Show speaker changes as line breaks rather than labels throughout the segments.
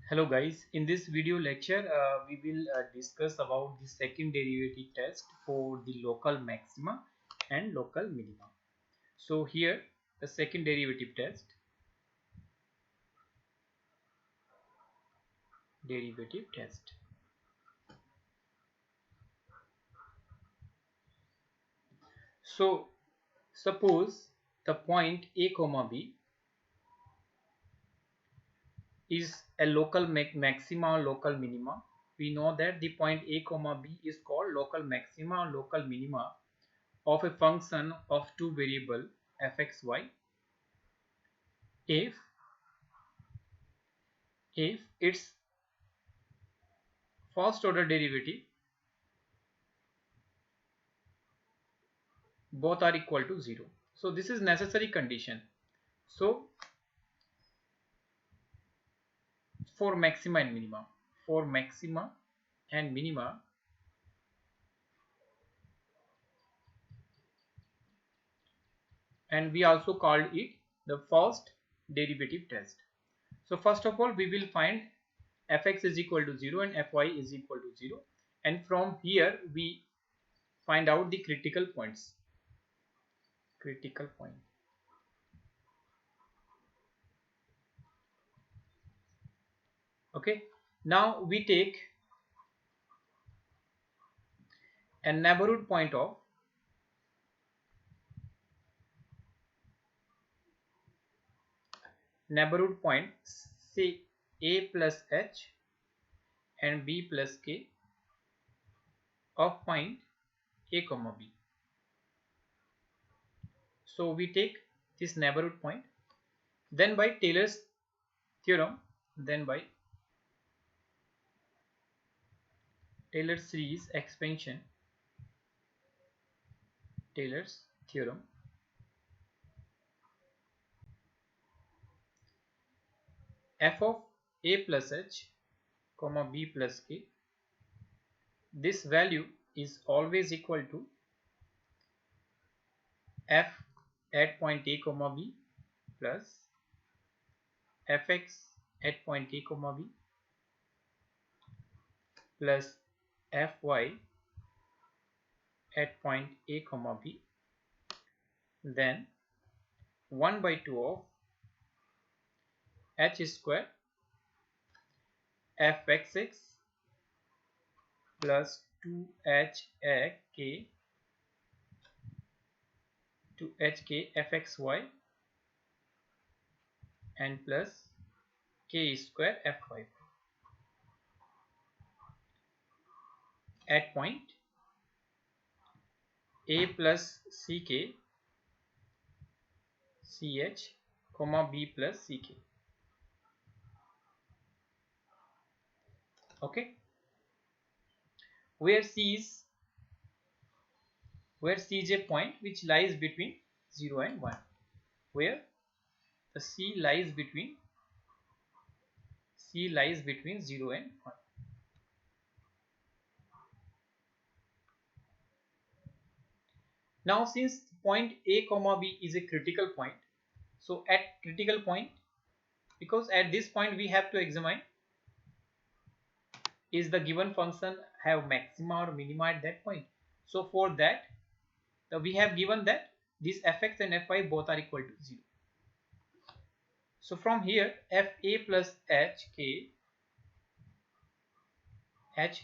Hello guys, in this video lecture we will discuss about the second derivative test for the local maxima and local minima. So here the second derivative test. So suppose the point a comma b is a local maxima or local minima. We know that the point a comma b is called local maxima or local minima of a function of two variable fxy if its first order derivative both are equal to 0. So this is necessary condition. So for maxima and minima, and we also called it the first derivative test. So first of all we will find fx is equal to 0 and fy is equal to 0, and from here we find out the critical points. Okay, now we take a neighborhood point of say a plus h and b plus k of point a comma b. So we take this neighborhood point, then by Taylor's theorem, then by Taylor series expansion, Taylor's theorem, f of a plus h comma b plus k, this value is always equal to f at point a comma b plus fx at point a comma b plus fy at point a comma b, then 1 by 2 of h square fxx plus 2hk fxy and plus k square fy at point a plus ck ch comma b plus ck. Okay, where c is a point which lies between 0 and 1, where the c lies between 0 and 1. Now since point a comma b is a critical point, so at critical point, because at this point we have to examine is the given function have maxima or minima at that point. So for that we have given that these fx and fy both are equal to 0. So from here fa plus h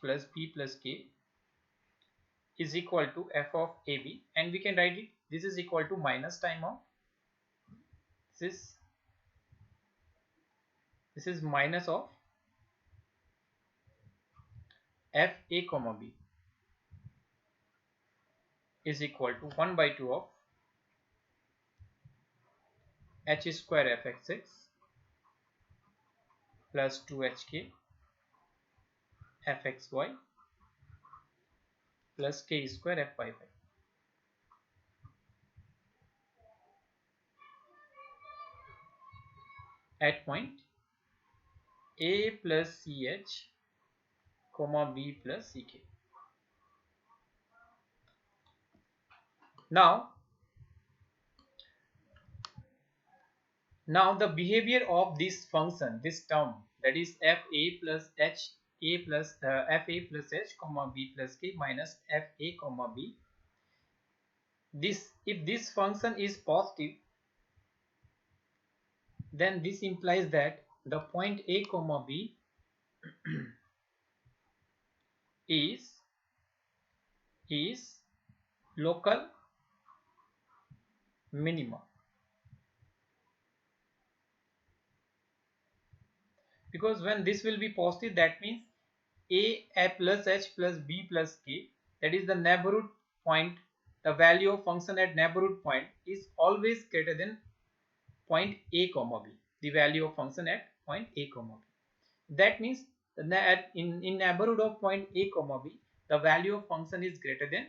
plus b plus k is equal to f of ab, and we can write it, this is equal to minus time of this is minus of f a comma b is equal to 1 by 2 of h square fxx plus 2hk fxy plus k square fyy at point a plus ch comma b plus ck. Now Now the behavior of this function, this term, that is fa plus h a plus fa plus h comma b plus k minus fa comma b. This, if this function is positive, then this implies that the point a comma b is local minima, because when this will be positive, that means a plus h plus b plus k, that is the neighborhood point, the value of function at neighborhood point is always greater than point a comma b, the value of function at point a comma b. That means in neighborhood of point a comma b, the value of function is greater than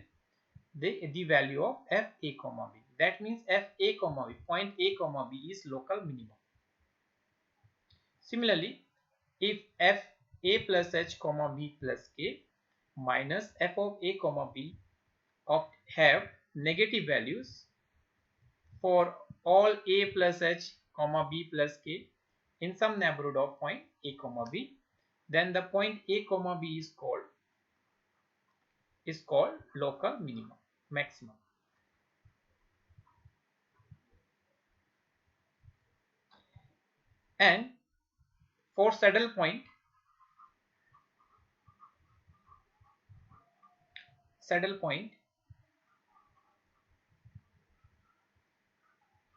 the value of f a comma b. That means f a comma b, point a comma b is local minimum. Similarly, if f a plus h comma b plus k minus f of a comma b of have negative values for all a plus h comma b plus k in some neighborhood of point a comma b, then the point a comma b is called local minimum, maximum. And for saddle point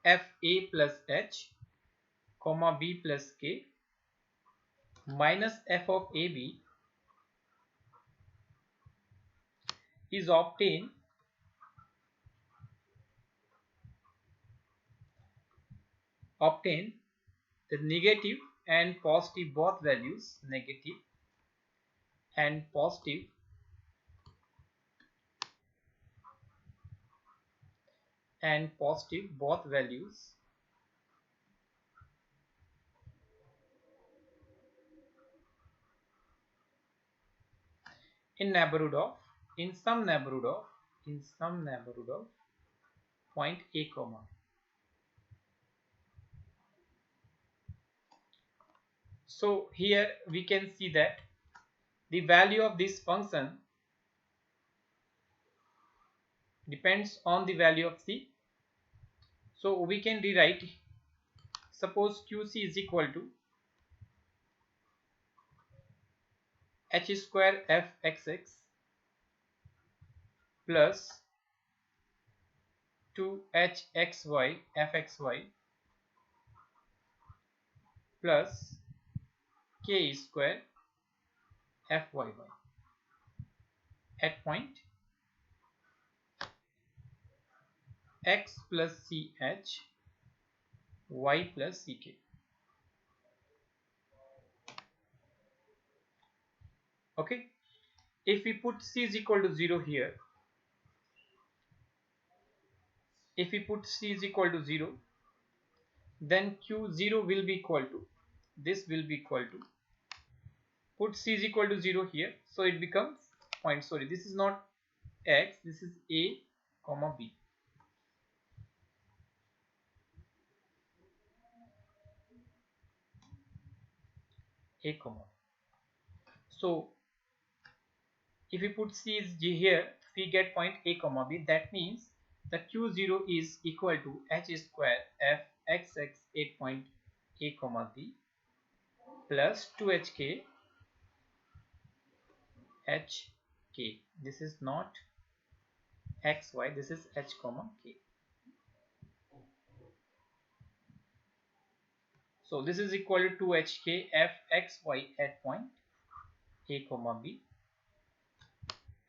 f a plus h comma b plus k minus f of a b is obtained the negative and positive both values, negative and positive both values in some neighborhood of point a comma. So here we can see that the value of this function depends on the value of c. So we can rewrite, suppose qc is equal to h square fxx plus 2hxy fxy plus k square fyy at point x plus ch y plus ck. Okay, if we put c is equal to 0 here, then q0 will be equal to, this will be equal to, put c is equal to 0 here, so it becomes point, sorry, this is not x, this is a comma b. A comma. So if we put c is g here, we get point a comma b. That means the q0 is equal to h square fxx 8 point a comma b plus 2hk hk. This is not xy, this is h comma k. So this is equal to 2hk fxy at point a comma b.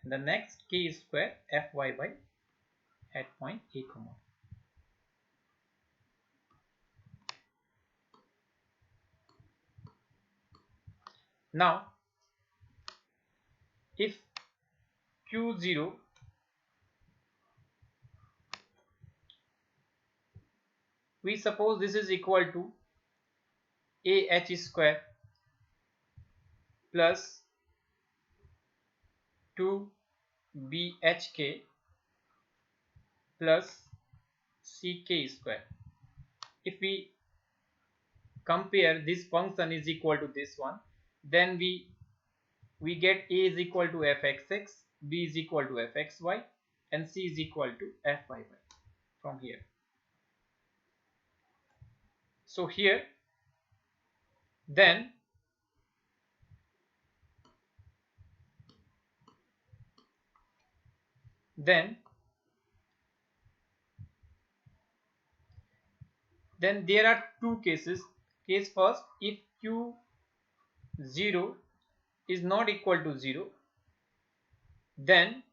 And the next k square fyy at point a comma. Now if q0 we suppose this is equal to ah square plus 2bhk plus ck square. If we compare this function is equal to this one, then we get a is equal to fxx, b is equal to fxy, and c is equal to fyy from here. So here then there are two cases. Case first, if q0 is not equal to 0, then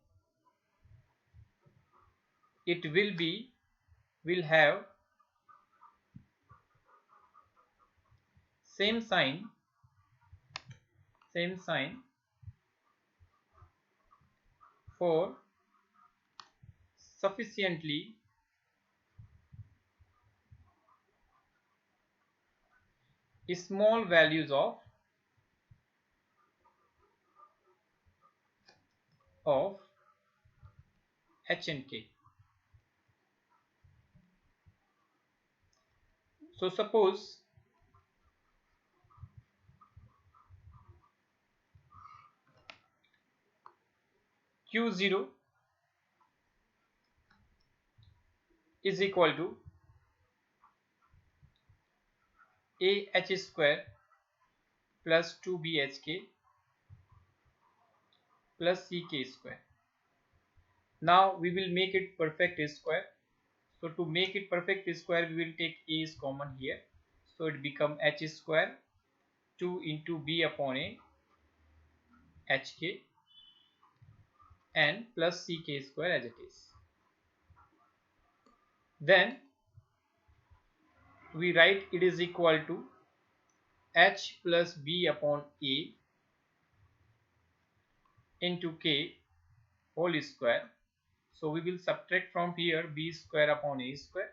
it will have same sign for sufficiently small values of h and k. So suppose q0 is equal to ah square plus 2bhk plus ck square. Now we will make it perfect square. So to make it perfect square, we will take a is common here. So it become h square 2 into b upon a hk and plus ck square as it is. Then we write it is equal to h plus b upon a into k whole square. So we will subtract from here b square upon a square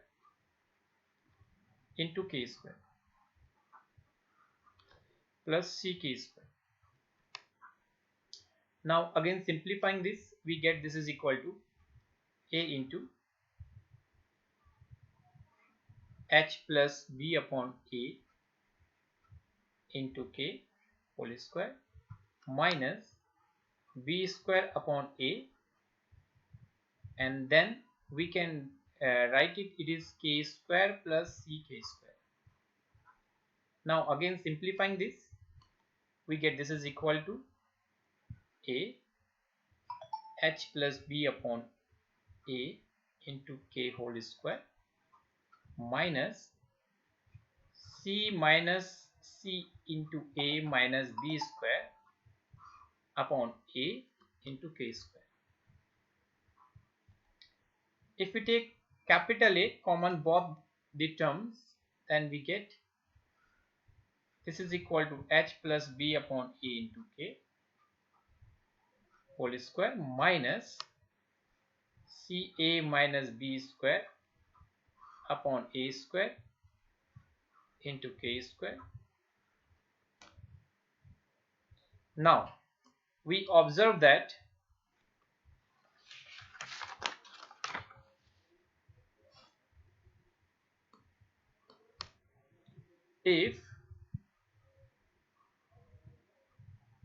into k square plus ck square. Now again simplifying this, we get this is equal to a into h plus b upon a into k whole square minus b square upon a, and then we can write it is k square plus ck square. Now again simplifying this, we get this is equal to a h plus b upon a into k whole square minus c minus c into a minus b square upon a into k square. If we take capital A common both the terms, then we get this is equal to h plus b upon a into k whole square minus ca minus b square upon a square into k square. Now we observe that if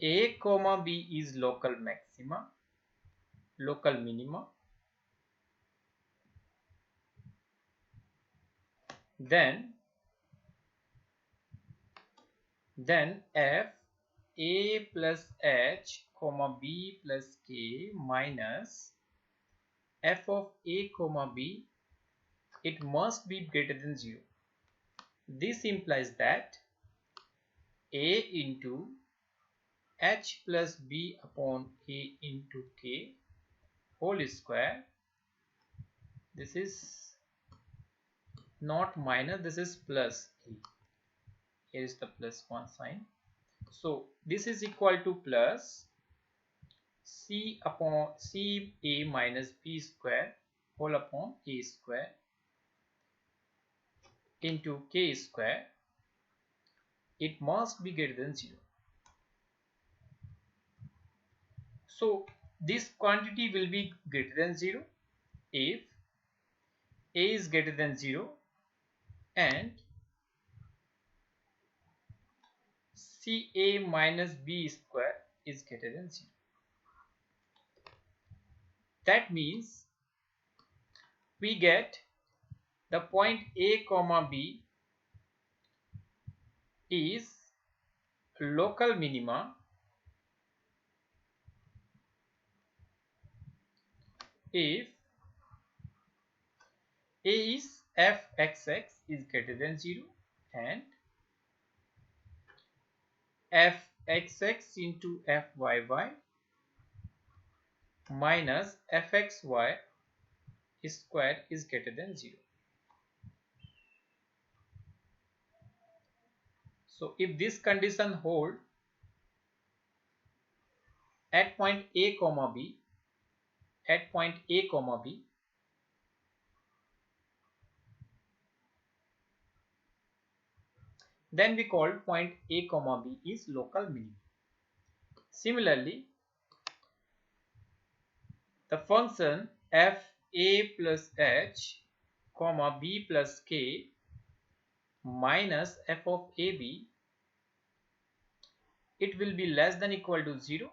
a comma b is local maxima, local minima, then f a plus h comma b plus k minus f of a comma b, it must be greater than 0. This implies that a into h plus b upon a into k whole square, this is not minus, this is plus a. Here is the plus one sign. So this is equal to plus c upon c a minus b square whole upon a square into k square. It must be greater than 0. So this quantity will be greater than 0 if a is greater than 0 and Ca minus b square is greater than 0. That means we get the point A comma B is local minima if A is fxx is greater than 0 and fxx into fyy minus fxy square is greater than 0. So if this condition hold at point A comma B, then we call point A comma B is local minimum. Similarly, the function f a plus h comma b plus k minus f of ab, it will be less than equal to 0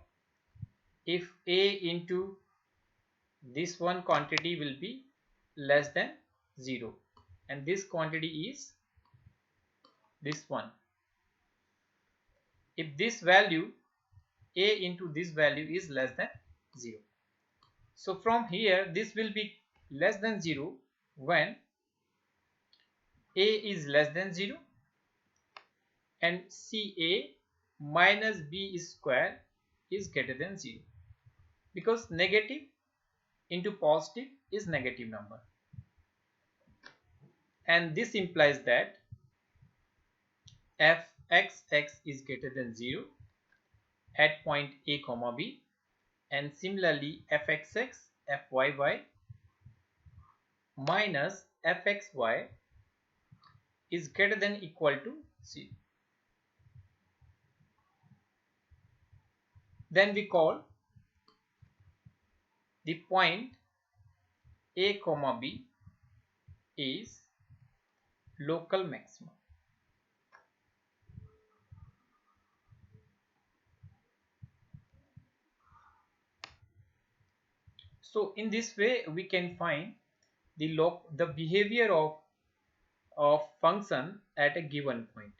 if a into this one quantity will be less than 0 and this quantity is this one. If this value a into this value is less than 0. So from here this will be less than 0 when a is less than 0 and Ca minus b square is greater than 0, because negative into positive is negative number, and this implies that fxx is greater than 0 at point A comma B, and similarly fxx fyy minus fxy is greater than equal to 0. Then we call the point A comma B is local maximum. So in this way we can find the behavior of function at a given point.